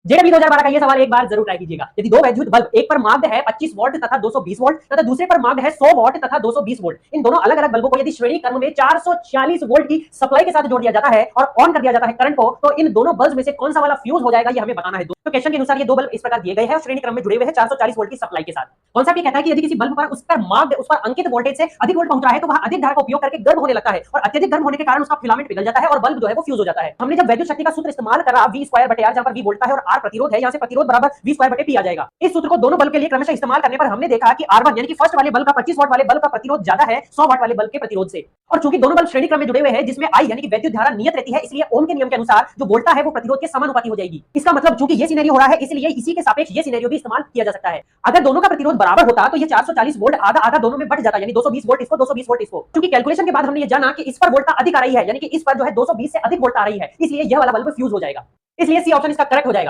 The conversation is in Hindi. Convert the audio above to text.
जेडबी 2012 का ये सवाल एक बार जरूर ट्राई कीजिएगा। यदि दो वैद्युत बल्ब एक पर मार्क्ड है 25 वोल्ट तथा 220 वोल्ट तथा दूसरे पर मार्क्ड है 100 वोल्ट तथा 220 वोल्ट, इन दोनों अलग अलग बल्बों को यदि श्रेणी क्रम में 440 वोल्ट की सप्लाई के साथ जोड़ दिया जाता है और ऑन कर दिया जाता है करंट को, तो इन दोनों बल्ब में से कौन सा वाला फ्यूज हो जाएगा ये हमें बताना है। तो क्वेश्चन के अनुसार ये दो बल्ब इस प्रकार दिए गए हैं और श्रेणी क्रम में जुड़े हुए हैं 440 वोल्ट की सप्लाई के साथ। कॉन्सेप्ट ये कहता है कि यदि किसी बल्ब पर उस पर मार्क्ड उस पर अंकित वोल्टेज से अधिक वोल्ट पहुंच रहा है तो वह अधिक धारा का उपयोग करके गर्म होने लगता है और अत्यधिक गर्म होने के कारण उसका फिलामेंट पिघल जाता है और बल्ब जो है वो फ्यूज हो जाता है। हमने जब वैद्युत शक्ति का सूत्र इस्तेमाल करा V स्क्वायर बटे R, जहां पर V वोल्ट है और R प्रतिरोध है, यहां से प्रतिरोध बराबर V स्क्वायर बटे P आ जाएगा। इस सूत्र को दोनों बल्ब के लिए क्रमशः इस्तेमाल करने पर हमने देखा कि R1 यानी कि फर्स्ट वाले बल्ब का 25 वाट वाले बल्ब का प्रतिरोध ज्यादा है 100 वाट वाले बल्ब के प्रतिरोध से। और चूंकि दोनों बल्ब श्रेणी क्रम में जुड़े हुए हैं जिसमें I यानी कि वैद्युत धारा नियत रहती है, इसलिए ओम के नियम के अनुसार जो वोल्टा है वो प्रतिरोध के समानुपाती हो जाएगी। इसका मतलब चूंकि ये सिनेरियो हो रहा है इसलिए इसी के सापेक्ष ये सिनेरियो भी इस्तेमाल किया जा सकता है। अगर दोनों का प्रतिरोध बराबर होता तो ये 440 वोल्ट आधा आधा दोनों में बढ़ जाता, यानी 220 वोल्ट इसको 220 वोल्ट इसको। क्योंकि कैलकुलेशन के बाद हमने ये जाना कि इस पर वोल्टता अधिक आ रही है, यानी कि इस पर जो है 220 से अधिक वोल्ट आ रही है, इसलिए यह वाला बल्ब फ्यूज हो जाएगा। इसलिए सी ऑप्शन इसका करेक्ट हो जाएगा।